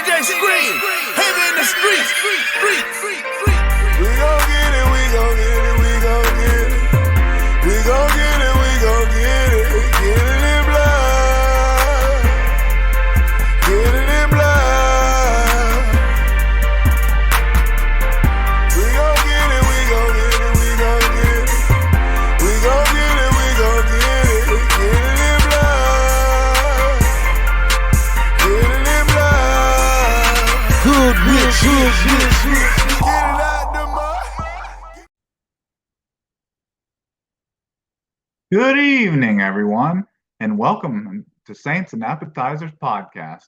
DJ Scream, heavy in the streets. We gon' get it, we gon' get it, we gon' get it. We gon' get it, we gon' get it. Get it in blood. Get it in blood. We gon' get it, we gon' get it, we gon' get it. We gon' get it, we gon' get it. Get it in blood. Get it in blood. Good mix. Get it out the mud. Good evening, everyone, and welcome to Saints and Appetizers podcast.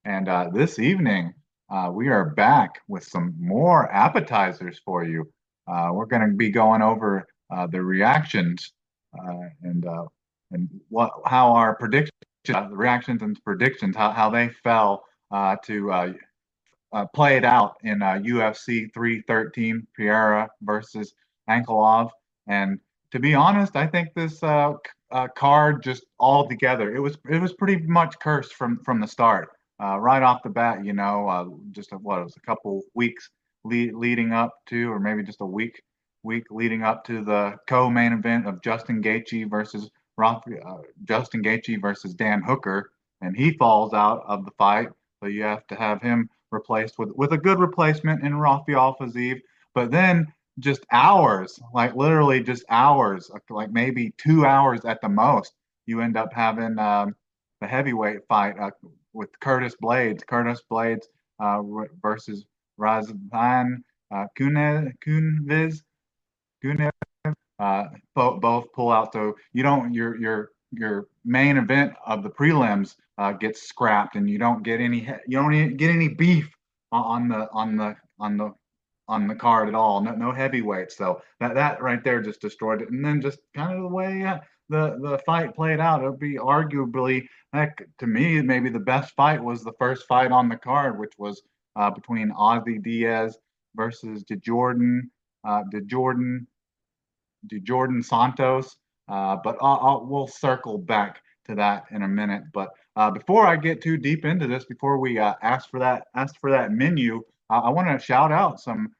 And this evening, we are back with some more appetizers for you. We're going to be going over the reactions and how our predictions, the reactions and predictions, how they fell to play it out in UFC 313, Pereira versus Ankalaev. And to be honest, I think this card just all together, it was pretty much cursed from the start, right off the bat. Just it was a couple weeks leading up to, or maybe just a week leading up to the co-main event of Justin Gaethje versus Dan Hooker, and he falls out of the fight. So you have to have him replaced with a good replacement in Rafael Fiziev. But then just hours, like literally just hours, like maybe 2 hours at the most, you end up having the heavyweight fight with Curtis Blades versus Razvan Kunviz. Both pull out. So you don't your main event of the prelims gets scrapped, and you don't get any beef on the card at all. No heavyweights. So that right there just destroyed it. And then just kind of the way the fight played out, it would be arguably, heck, to me, maybe the best fight was the first fight on the card, which was between Ozzy Diaz versus DeJordan Santos. But we'll circle back to that in a minute. But before I get too deep into this, before we ask for that menu, I want to shout out some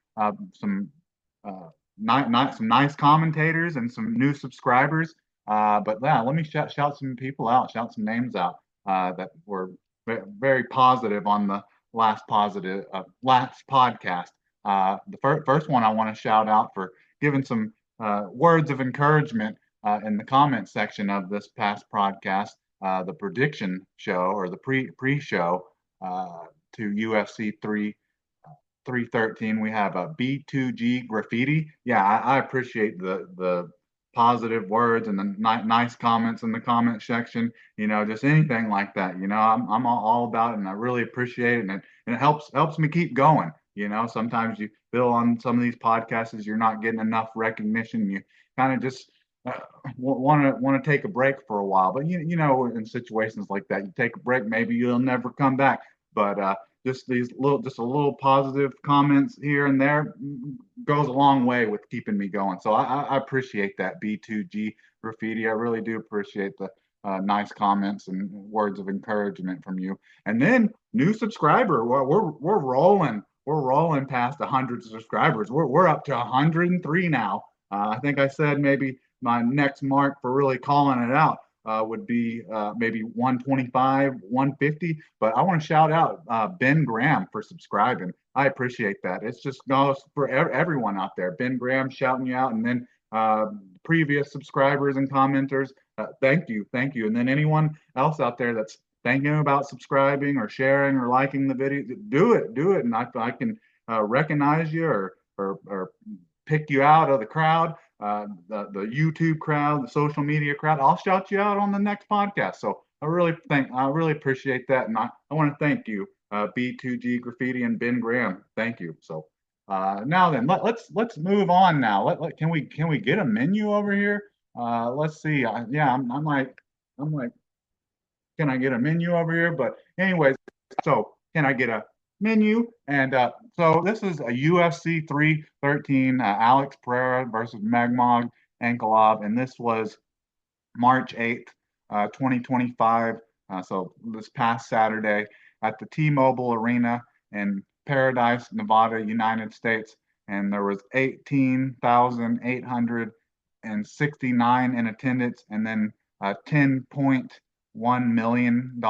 nice commentators and some new subscribers. But yeah, let me shout some people out, shout some names out that were very positive on the last podcast. The first one I want to shout out for giving some words of encouragement in the comment section of this past podcast, the prediction show, or the pre-show to UFC 313. We have a B2G Graffiti. Yeah, I appreciate the positive words and the nice comments in the comment section. Just anything like that. I'm all about it, and I really appreciate it, and it helps me keep going. Sometimes you feel on some of these podcasts you're not getting enough recognition. You kind of just want to take a break for a while. But in situations like that, you take a break, maybe you'll never come back. But just a little positive comments here and there goes a long way with keeping me going. So I appreciate that, B2G Graffiti. I really do appreciate the nice comments and words of encouragement from you. And then new subscriber, we're rolling. We're rolling past 100 subscribers. We're up to 103 now. I think I said maybe my next mark for really calling it out would be maybe 125, 150. But I want to shout out Ben Graham for subscribing. I appreciate that. It's just goes for everyone out there. Ben Graham shouting you out, and then previous subscribers and commenters. Thank you. And then anyone else out there that's thinking about subscribing or sharing or liking the video, do it, and I can recognize you or pick you out of the crowd, the YouTube crowd, the social media crowd. I'll shout you out on the next podcast. So I really appreciate that, and I want to thank you, B2G Graffiti and Ben Graham. Thank you. So now then, let's move on now. Can we get a menu over here? Let's see. I'm like. Can I get a menu over here? But anyways, so can I get a menu? And so this is a UFC 313, Alex Pereira versus Magomed Ankalaev, and this was March 8th, 2025. So this past Saturday. at the T-Mobile Arena in Paradise, Nevada, United States, and there was 18,869 in attendance, and then $10.1 million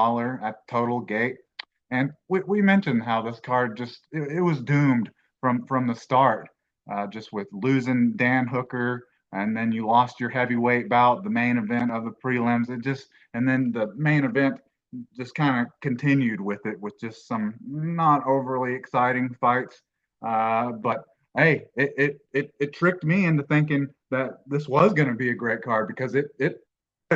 at total gate. And we mentioned how this card just it was doomed from the start, just with losing Dan Hooker, and then you lost your heavyweight bout, the main event of the prelims. It just and then the main event just kind of continued with it with just some not overly exciting fights. But hey, it tricked me into thinking that this was going to be a great card because it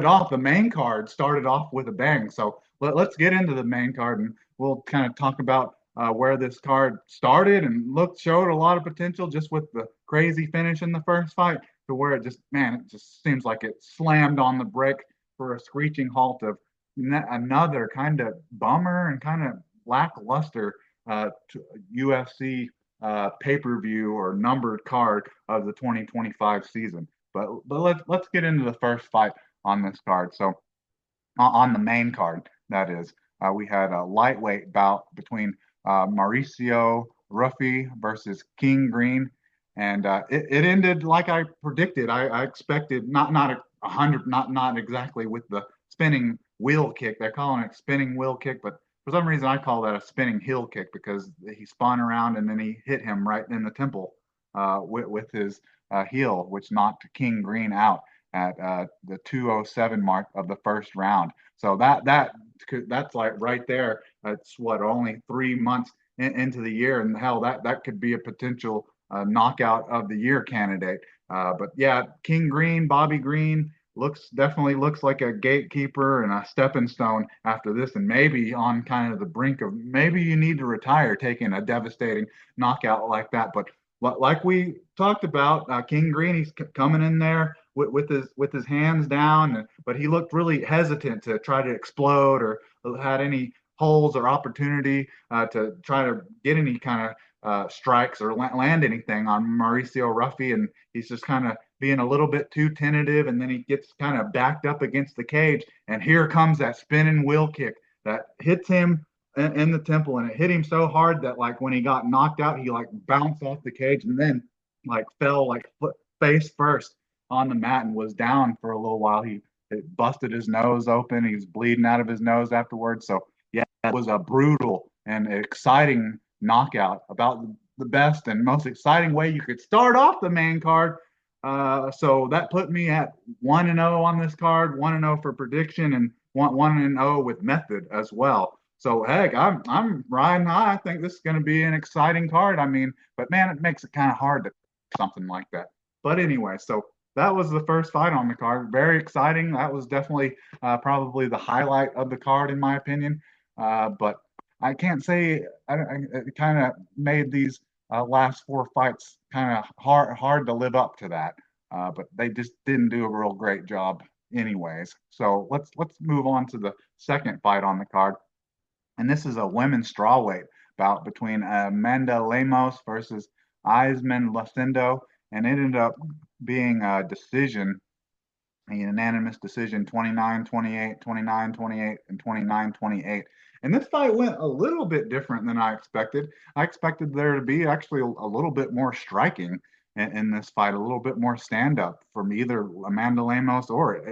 off the main card started off with a bang. So let's get into the main card and we'll kind of talk about where this card started and showed a lot of potential just with the crazy finish in the first fight to where it just man it just seems like it slammed on the brake for a screeching halt of another kind of bummer and kind of lackluster UFC pay-per-view or numbered card of the 2025 season. But let's get into the first fight on this card. So on the main card, that is, we had a lightweight bout between Mauricio Ruffy versus King Green, and it ended like I predicted. I expected not a hundred, not exactly with the spinning wheel kick. They're calling it spinning wheel kick, but for some reason I call that a spinning heel kick because he spun around and then he hit him right in the temple with his heel, which knocked King Green out at the 207 mark of the first round. So that's like right there. That's what only 3 months into the year, and hell, that could be a potential knockout of the year candidate. But yeah, King Green, Bobby Green definitely looks like a gatekeeper and a stepping stone after this, and maybe on kind of the brink of maybe you need to retire taking a devastating knockout like that. But like we talked about, King Green, he's coming in there with his hands down, but he looked really hesitant to try to explode or had any holes or opportunity to try to get any kind of strikes or land anything on Mauricio Ruffy, and he's just kind of being a little bit too tentative, and then he gets kind of backed up against the cage, and here comes that spinning wheel kick that hits him in the temple, and it hit him so hard that like when he got knocked out, he like bounced off the cage and then like fell like face first on the mat and was down for a little while. It busted his nose open. He was bleeding out of his nose afterwards. So yeah, that was a brutal and exciting knockout, about the best and most exciting way you could start off the main card. So that put me at 1-0 on this card, 1-0 for prediction, and 1-0 with method as well. So heck, I'm riding high. I think this is going to be an exciting card. I mean, but man, it makes it kind of hard to something like that. But anyway, so that was the first fight on the card. Very exciting. That was definitely probably the highlight of the card in my opinion. But I can't say it kind of made these last four fights kind of hard to live up to that. But they just didn't do a real great job anyways. So let's move on to the second fight on the card. And this is a women's strawweight bout between Amanda Lemos versus Eisman Lucindo, and it ended up being a decision, a unanimous decision, 29-28, 29-28, and 29-28. And this fight went a little bit different than I expected. I expected there to be actually a little bit more striking in this fight, a little bit more stand up from either Amanda Lemos or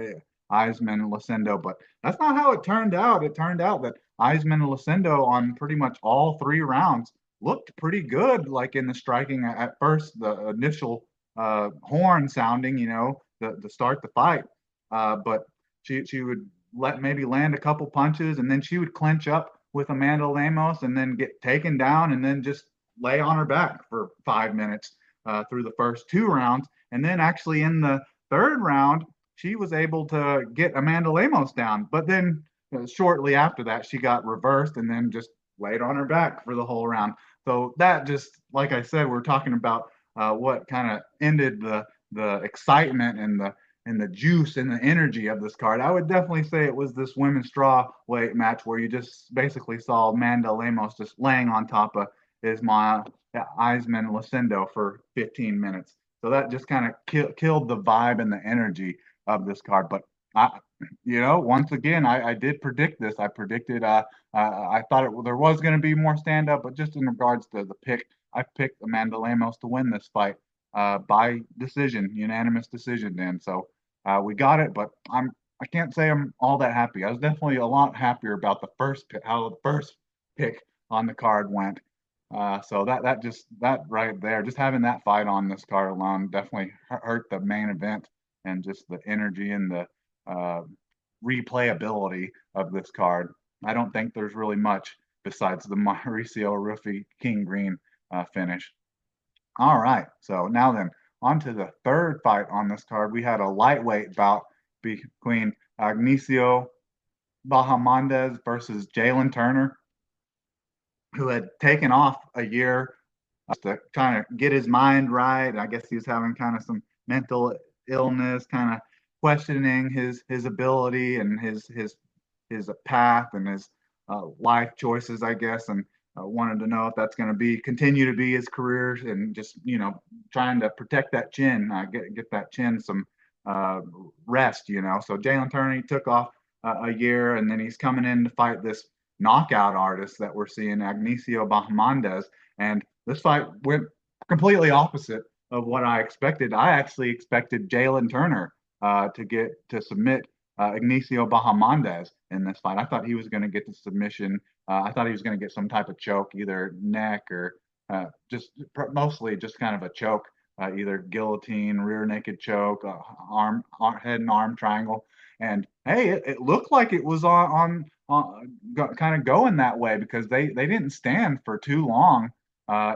Eisman Lucindo, but that's not how it turned out. It turned out that Eisman Lucindo on pretty much all 3 rounds looked pretty good, like in the striking at first, the initial horn sounding, to start the fight. But she would maybe land a couple punches, and then she would clinch up with Amanda Lemos and then get taken down and then just lay on her back for 5 minutes through the first 2 rounds. And then actually in the third round, she was able to get Amanda Lemos down. But then shortly after that, she got reversed and then just laid on her back for the whole round. So that just, like I said, we're talking about what kind of ended the excitement and the juice and the energy of this card. I would definitely say it was this women's strawweight match where you just basically saw Amanda Lemos just laying on top of Eisman Lucindo for 15 minutes. So that just kind of killed the vibe and the energy of this card. But I, once again, I did predict this. I predicted. I thought there was going to be more stand up, but just in regards to the pick, I picked Amanda Lemos to win this fight by decision, unanimous decision. And so we got it, but I can't say I'm all that happy. I was definitely a lot happier about the first pick, how the first pick on the card went. So that right there, just having that fight on this card alone definitely hurt the main event and just the energy and the uh, replayability of this card. I don't think there's really much besides the Mauricio Rufy King Green finish. All right, so now then, on to the third fight on this card. We had a lightweight bout between Agnesio Bahamondes versus Jalen Turner, who had taken off a year to kind of get his mind right. I guess he was having kind of some mental illness, kind of questioning his ability and his path and his life choices, I guess, and wanted to know if that's going to be continue to be his career and just trying to protect that chin, get that chin some uh, rest. So Jalen Turney took off a year, and then he's coming in to fight this knockout artist that we're seeing, Agnesio Bahamondes, and this fight went completely opposite of what I expected. I actually expected Jalen Turner to submit Ignacio Bahamondes in this fight. I thought he was going to get the submission. I thought he was going to get some type of choke, either neck or just mostly just kind of a choke, either guillotine, rear naked choke, head and arm triangle. And hey, it looked like it was kind of going that way because they didn't stand for too long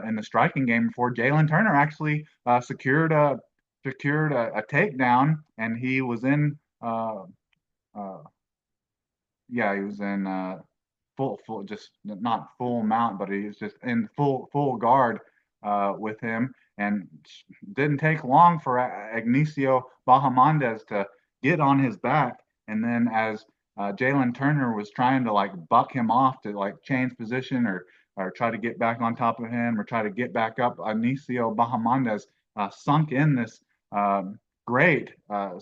in the striking game before Jalen Turner actually secured a takedown, and he was in uh, yeah, he was in full, just not full mount, but he was just in full guard with him, and didn't take long for Ignacio Bahamondes to get on his back, and then as Jalen Turner was trying to like buck him off to like change position or try to get back on top of him or try to get back up, Ignacio Bahamondes sunk in this great uh,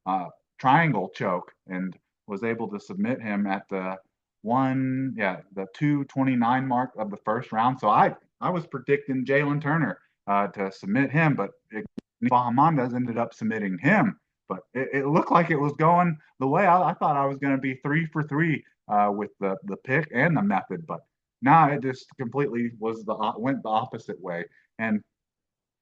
uh, triangle choke and was able to submit him at the 229 mark of the first round. So I was predicting Jalen Turner to submit him, but Bahamondes ended up submitting him. But it looked like it was going the way I thought I was going to be 3 for 3 with the pick and the method, but now it just completely went the opposite way. And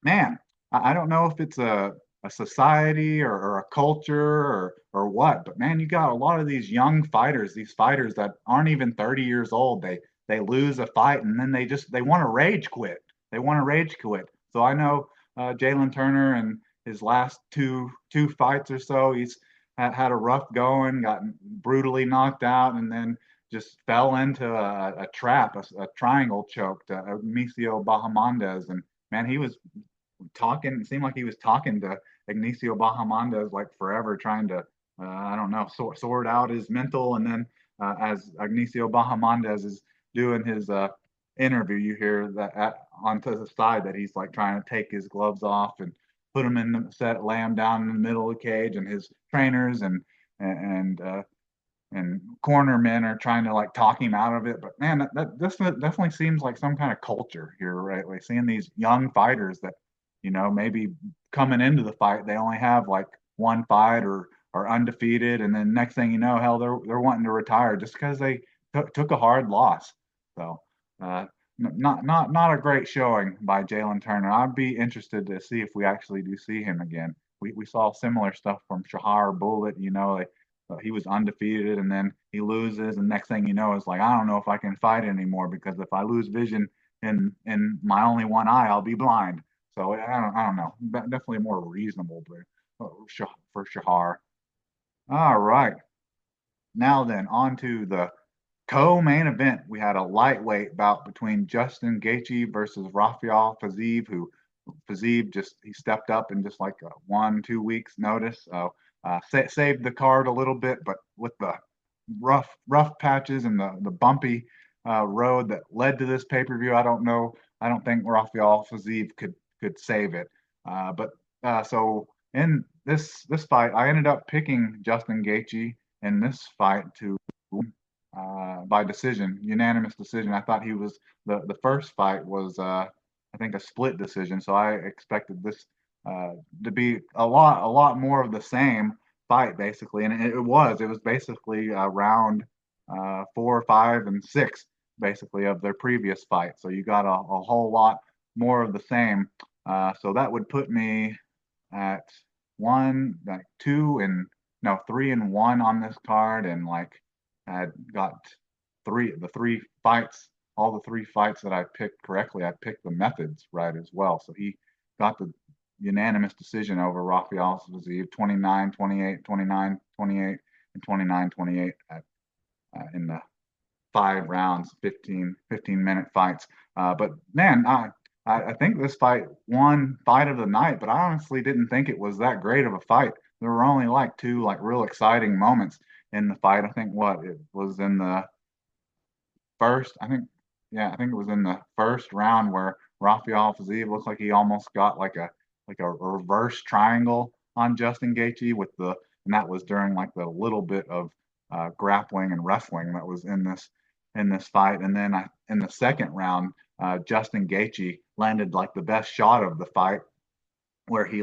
man, I don't know if it's a society or a culture or what, but man, you got a lot of these young fighters, these fighters that aren't even 30 years old. They lose a fight and then they want to rage quit. They want to rage quit. So I know Jalen Turner and his last two fights or so, he's had a rough going, got brutally knocked out, and then just fell into a trap, a triangle choke to Amicio Bahamondes. And man, he was talking. It seemed like he was talking to Ignacio Bahamondes like forever, trying to I don't know sort out his mental. And then as Ignacio Bahamondes is doing his interview, you hear that onto the side that he's like trying to take his gloves off and put him in the set, lay him down in the middle of the cage, and his trainers and corner men are trying to like talk him out of it. But man, that this definitely seems like some kind of culture here, right? Like seeing these young fighters that, maybe coming into the fight, they only have like one fight or are undefeated, and then next thing you know, hell, they're wanting to retire just because they took a hard loss. So, uh, not a great showing by Jalen Turner. I'd be interested to see if we actually do see him again. We saw similar stuff from Shahar Bullet. He was undefeated and then he loses, and next thing you know, it's like I don't know if I can fight anymore because if I lose vision in my only one eye, I'll be blind. So I don't know. Definitely more reasonable for Shahar. All right. Now then, on to the co-main event. We had a lightweight bout between Justin Gaethje versus Rafael Fiziev, who Fiziev he stepped up in just like 1-2 weeks notice. So saved the card a little bit, but with the rough patches and the bumpy road that led to this pay-per-view, I don't know. I don't think Rafael Fiziev could save it. But so in this fight, I ended up picking Justin Gaethje in this fight to by decision, unanimous decision. I thought he was the first fight was I think a split decision, so I expected this uh, to be a lot more of the same fight basically, and it was basically round 4, 5, and 6 basically of their previous fight. So you got a whole lot more of the same. So that would put me at one, like two, and no, 3-1 on this card, and like had got the three fights, all the three fights that I picked correctly. I picked the methods right as well. So he got the unanimous decision over Rafael Fiziev, 29-28, 29-28, and 29-28 in the 5 rounds, 15-minute fights. But man, I think this fight won fight of the night, but I honestly didn't think it was that great of a fight. There were only like two like real exciting moments in the fight. I think what it was in the first, I think, yeah, I think it was in the first round where Rafael Fiziev looks like he almost got like a reverse triangle on Justin Gaethje and that was during like the little bit of grappling and wrestling that was in this fight. And then in the second round, Justin Gaethje landed like the best shot of the fight, where he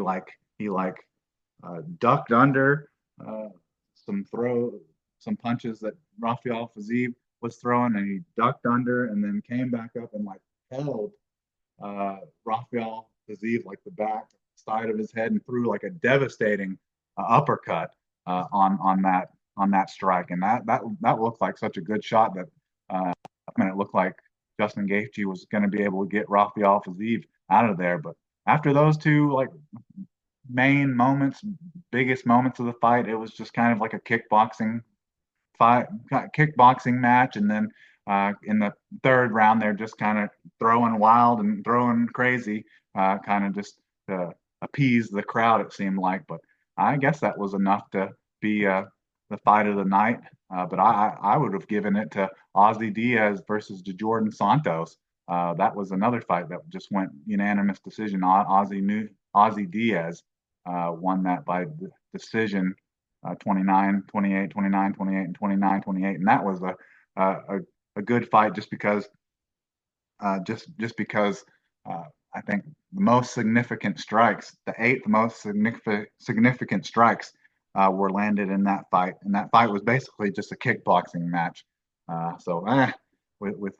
ducked under uh, some throw some punches that Rafael Fiziev was throwing, and he ducked under and then came back up and like held Rafael Fiziev like the back side of his head and threw like a devastating uppercut on that strike, and that looked like such a good shot that I mean, it looked like Justin Gaethje was going to be able to get Rafael Fiziev out of there. But after those two like main moments, biggest moments of the fight, it was just kind of like a fight, kickboxing match, and then in the third round, they're just kind of throwing wild and throwing crazy, kind of just to appease the crowd. It seemed like, but I guess that was enough to be the fight of the night. But I would have given it to Ozzy Diaz versus Jordan Santos. That was another fight that just went unanimous decision. Ozzy Diaz won that by decision, 29-28, 29-28, and 29-28, and that was a good fight just because I think the most significant strikes, the eighth most significant strikes, were landed in that fight, and that fight was basically just a kickboxing match. So with with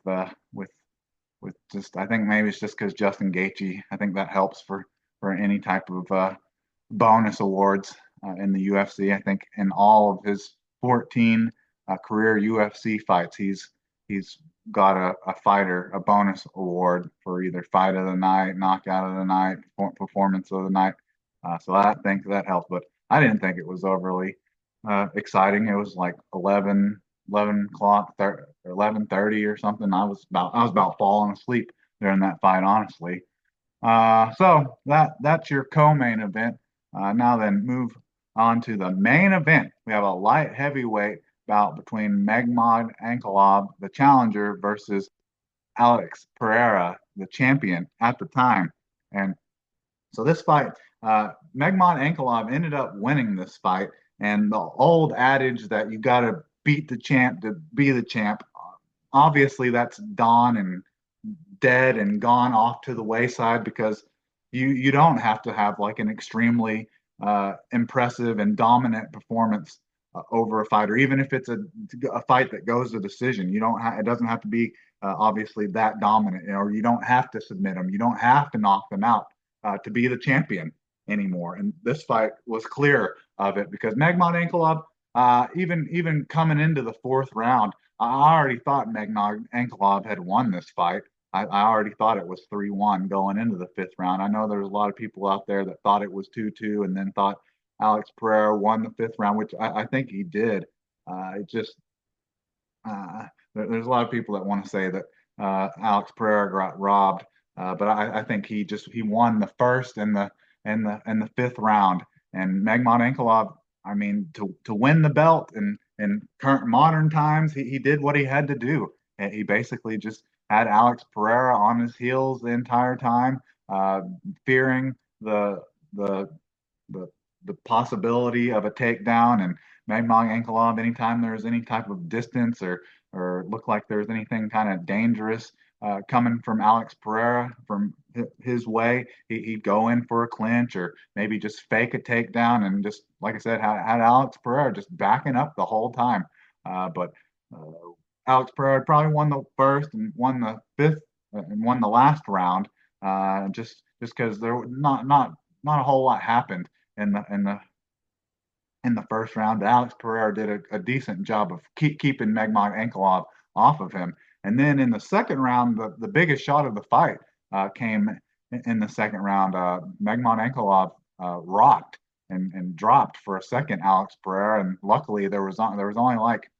with just I think maybe it's just because Justin Gaethje. I think that helps for any type of bonus awards in the UFC. I think in all of his 14 career UFC fights, he's got a bonus award for either fight of the night, knockout of the night, performance of the night. So I think that helps. But I didn't think it was overly exciting. It was like 11 o'clock, 11:30 or something. I was about falling asleep during that fight, honestly. So that's your co-main event. Now then, move on to the main event. We have a light heavyweight bout between Magomed Ankalaev, the challenger, versus Alex Pereira, the champion at the time. And so this fight, Magomed Ankalaev ended up winning this fight. And the old adage that you got to beat the champ to be the champ, obviously that's gone and dead and gone off to the wayside, because you don't have to have like an extremely impressive and dominant performance over a fight, or even if it's a fight that goes to decision. It doesn't have to be obviously that dominant, or you don't have to submit them. You don't have to knock them out to be the champion anymore. And this fight was clear of it, because Magomed Ankalaev, even coming into the fourth round, I already thought Magomed Ankalaev had won this fight. I already thought it was 3-1 going into the fifth round. I know there's a lot of people out there that thought it was 2-2 and then thought Alex Pereira won the fifth round, which I think he did. It just there's a lot of people that want to say that Alex Pereira got robbed, but I think he won the first and the fifth round. And Magomed Ankalaev, I mean, to win the belt in current modern times, he did what he had to do. And he basically just had Alex Pereira on his heels the entire time, fearing the the possibility of a takedown, and Magomed Ankalaev, anytime there's any type of distance or look like there's anything kind of dangerous coming from Alex Pereira from his way, he'd go in for a clinch or maybe just fake a takedown and just like I said, had Alex Pereira just backing up the whole time. But uh, Alex Pereira probably won the first and won the fifth and won the last round. Just because there not a whole lot happened in the first round. Alex Pereira did a decent job of keeping Magomed Ankalaev off of him. And then in the second round, the biggest shot of the fight came in the second round. Magomed Ankalaev rocked and dropped for a second Alex Pereira, and luckily there was only like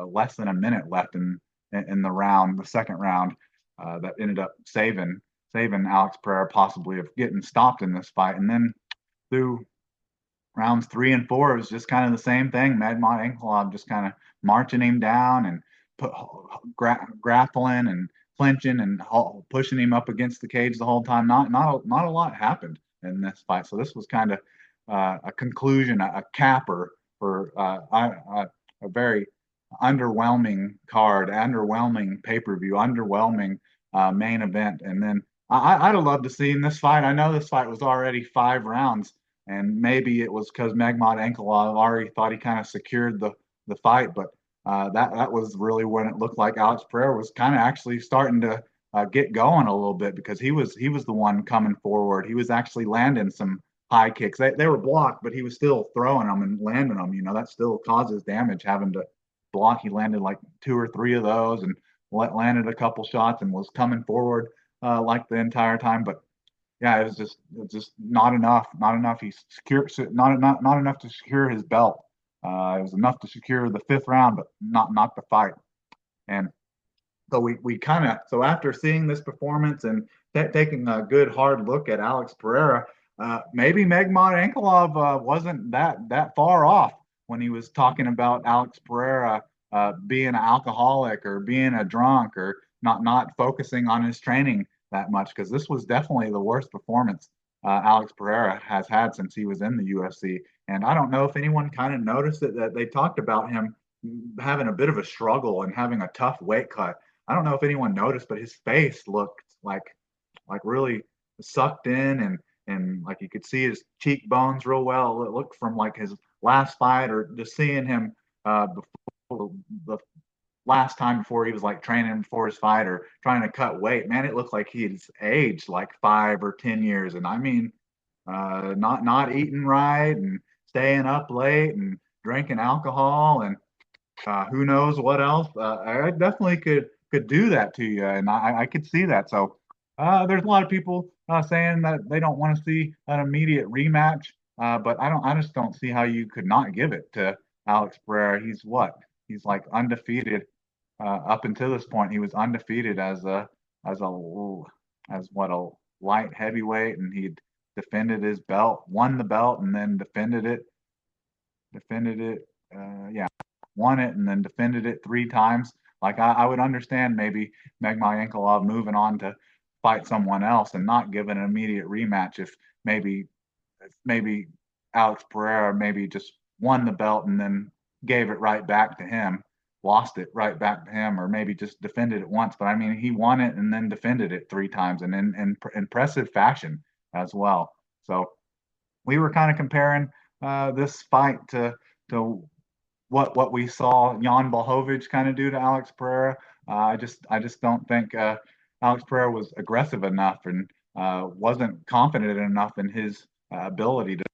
less than a minute left in the second round, that ended up saving Alex Pereira possibly of getting stopped in this fight. And then through rounds 3 and 4, it was just kind of the same thing. Magomed Ankalaev just kind of marching him down and grappling and clinching and pushing him up against the cage the whole time. Not a lot happened in this fight. So this was kind of a conclusion, a capper for a very underwhelming card, underwhelming pay-per-view, underwhelming main event. And then I'd have loved to see in this fight. I know this fight was already 5 rounds, and maybe it was because Magomed Ankalaev already thought he kind of secured the fight, but that was really when it looked like Alex Pereira was kind of actually starting to get going a little bit because he was the one coming forward. He was actually landing some high kicks. They were blocked, but he was still throwing them and landing them. You know, that still causes damage having to block. He landed like 2 or 3 of those and landed a couple shots and was coming forward like the entire time. But yeah, it was just not enough. Not enough. He secured not enough to secure his belt. It was enough to secure the fifth round, but not the fight. And so we kind of so after seeing this performance and taking a good hard look at Alex Pereira, maybe Magomed Ankalaev wasn't that far off when he was talking about Alex Pereira being an alcoholic or being a drunk or not focusing on his training that much, because this was definitely the worst performance Alex Pereira has had since he was in the UFC. And I don't know if anyone kind of noticed it, that they talked about him having a bit of a struggle and having a tough weight cut. I don't know if anyone noticed, but his face looked like really sucked in, and like you could see his cheekbones real well. It looked from like his last fight or just seeing him before the last time before he was like training before his fight or trying to cut weight. Man, it looked like he's aged like 5 or 10 years. And I mean, not eating right and staying up late and drinking alcohol and who knows what else. I definitely could do that to you, and I could see that. So there's a lot of people saying that they don't want to see an immediate rematch, but I just don't see how you could not give it to Alex Pereira. He's what? He's like undefeated up until this point. He was undefeated as a as what a light heavyweight, and he'd defended his belt, won the belt, and then defended it. Yeah, won it and then defended it 3 times. Like I would understand maybe Magomed Ankalaev moving on to fight someone else and not giving an immediate rematch if maybe Alex Pereira maybe just won the belt and then gave it right back to him, lost it right back to him, or maybe just defended it once. But I mean, he won it and then defended it 3 times and in impressive fashion as well. So we were kind of comparing this fight to what we saw Jan Blachowicz kind of do to Alex Pereira. I just don't think Alex Pereira was aggressive enough and wasn't confident enough in his ability to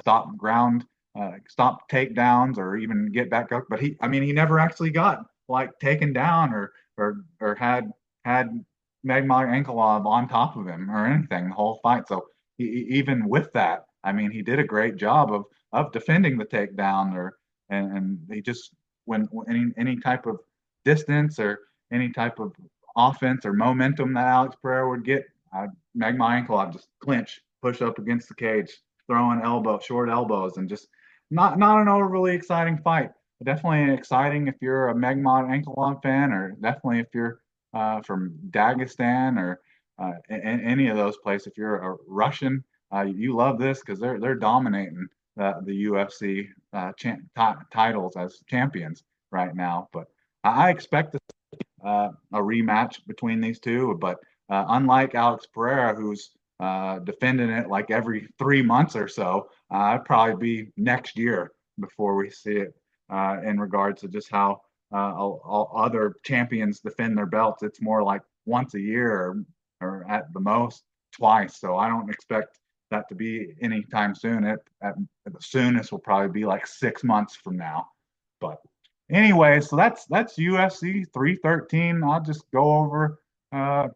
stop takedowns or even get back up. But I mean, he never actually got like taken down or had Magomed Ankalaev on top of him or anything the whole fight. So even with that, I mean, he did a great job of defending the takedown and he just when any type of distance or any type of offense or momentum that Alex Pereira would get, Magomed Ankalaev just clinch, push up against the cage, throwing short elbows, and just not an overly exciting fight. Definitely exciting if you're a Magomed Ankalaev fan, or definitely if you're from Dagestan or any of those places. If you're a Russian You love this because they're dominating the UFC titles as champions right now. But I expect a rematch between these two. But unlike Alex Pereira, who's defending it like every 3 months or so, it'd probably be next year before we see it in regards to just how all other champions defend their belts. It's more like once a year or at the most twice. So I don't expect that to be anytime soon. At the soonest will probably be like 6 months from now. But anyway, so that's UFC 313. I'll just uh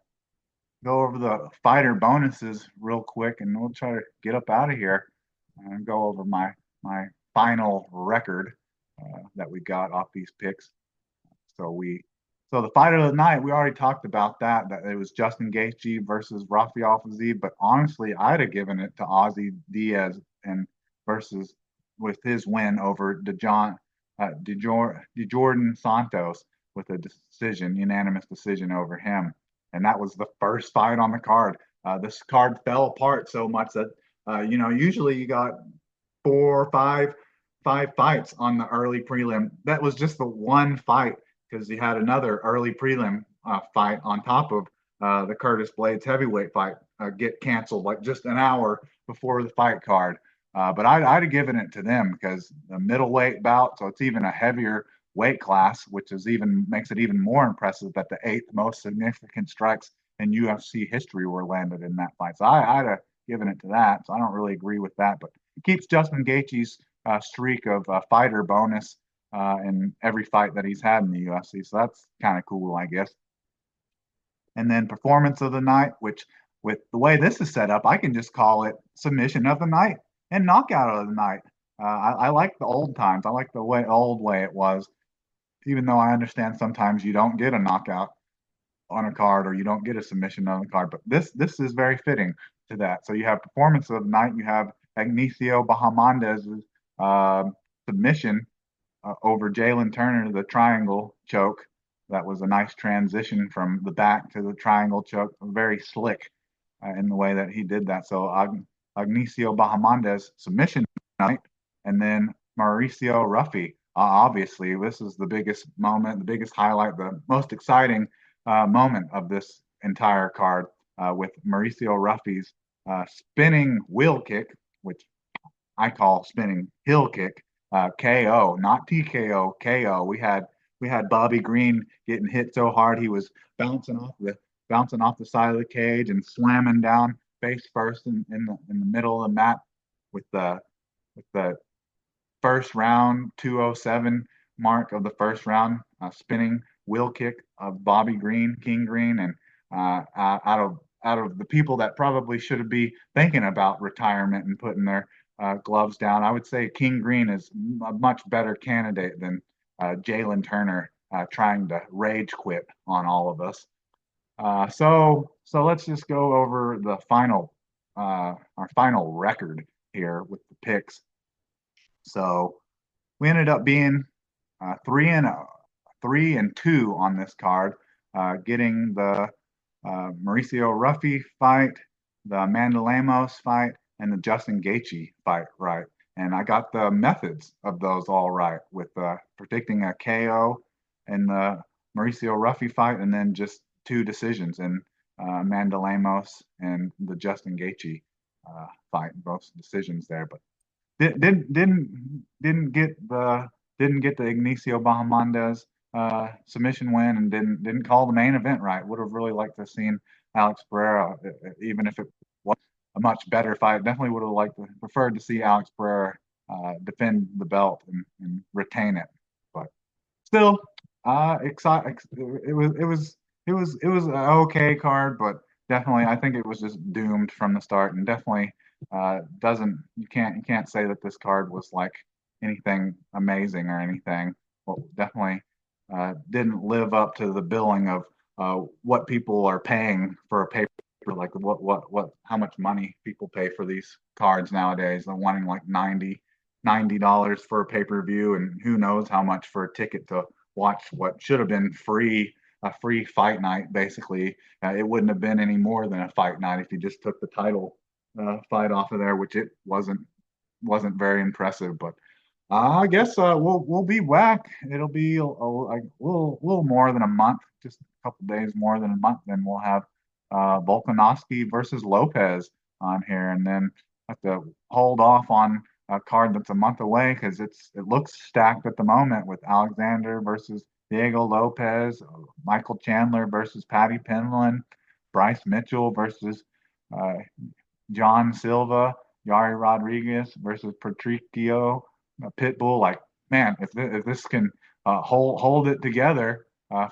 go over the fighter bonuses real quick, and we'll try to get up out of here and go over my final record that we got off these picks. So we so the fight of the night, we already talked about that it was Justin Gaethje versus Rafael Fiziev, but honestly, I'd have given it to Ozzy Diaz and versus with his win over DeJordan Santos with a unanimous decision over him. And that was the first fight on the card. This card fell apart so much that usually you got four or five fights on the early prelim. That was just the one fight because he had another early prelim fight on top of the Curtis Blades heavyweight fight get canceled like just an hour before the fight card. But I'd have given it to them because the middleweight bout, so it's even a heavier weight class, which is even makes it even more impressive that the eighth most significant strikes in UFC history were landed in that fight. So I'd have given it to that. So I don't really agree with that, but it keeps Justin Gaethje's streak of fighter bonus in every fight that he's had in the UFC. So that's kind of cool, I guess. And then performance of the night, which with the way this is set up, I can just call it submission of the night and knockout of the night. I like the old times. I like the old way it was, even though I understand sometimes you don't get a knockout on a card or you don't get a submission on the card. But this is very fitting to that. So you have performance of the night. You have Ignacio Bahamondez's submission over Jalen Turner, the triangle choke. That was a nice transition from the back to the triangle choke. Very slick in the way that he did that. So Ignacio Bahamondez submission night, and then Mauricio Ruffy. Obviously, this is the biggest moment, the biggest highlight, the most exciting moment of this entire card with Mauricio Ruffy's spinning wheel kick, which I call spinning heel kick, KO, not TKO, KO. We had Bobby Green getting hit so hard he was bouncing off the side of the cage and slamming down face first in the middle of the mat with the first round 207 mark of the first round spinning wheel kick of Bobby Green, King Green, and out of the people that probably should be thinking about retirement and putting their gloves down, I would say King Green is a much better candidate than Jalen Turner trying to rage quit on all of us. So let's just go over the our final record here with the picks. So we ended up being 3-2 on this card, getting the Mauricio Ruffy fight, the Amanda Lemos fight, and the Justin Gaethje fight right. And I got the methods of those all right with predicting a KO in the Mauricio Ruffy fight, and then just 2 decisions in Amanda Lemos and the Justin Gaethje fight, both decisions there. But didn't get the Ignacio Bahamondez submission win, and didn't call the main event right. Would have really liked to have seen Alex Pereira, even if it was a much better fight. Definitely would have preferred to see Alex Pereira defend the belt and retain it. But still, excited. It was an okay card, but definitely I think it was just doomed from the start, and definitely you can't say that this card was like anything amazing or anything. Well, definitely didn't live up to the billing of what people are paying for a paper, like how much money people pay for these cards nowadays. They're wanting like $90 for a pay-per-view, and who knows how much for a ticket to watch what should have been a free fight night. Basically, it wouldn't have been any more than a fight night if you just took the title fight off of there, which it wasn't very impressive. But I guess we'll be back. It'll be a little more than a month, just a couple days more than a month. Then we'll have Volkanovski versus Lopez on here, and then have to hold off on a card that's a month away because it looks stacked at the moment with Alexander versus Diego Lopez, Michael Chandler versus Patty Penland, Bryce Mitchell versus uh, John Silva, Yari Rodriguez versus Patricio Pitbull. Like, man, if this can hold it together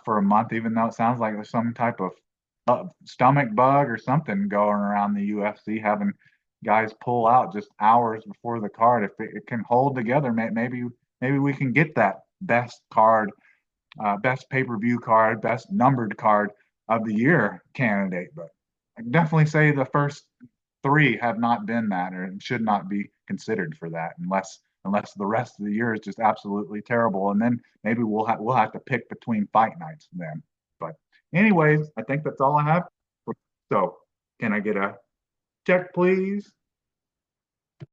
for a month, even though it sounds like there's some type of stomach bug or something going around the UFC, having guys pull out just hours before the card. If it can hold together, maybe we can get that best card, best pay-per-view card, best numbered card of the year candidate. But I can definitely say the first three have not been that, or should not be considered for that, unless the rest of the year is just absolutely terrible, and then maybe we'll have to pick between fight nights then. But anyways, I think that's all I have. So can I get a check, please?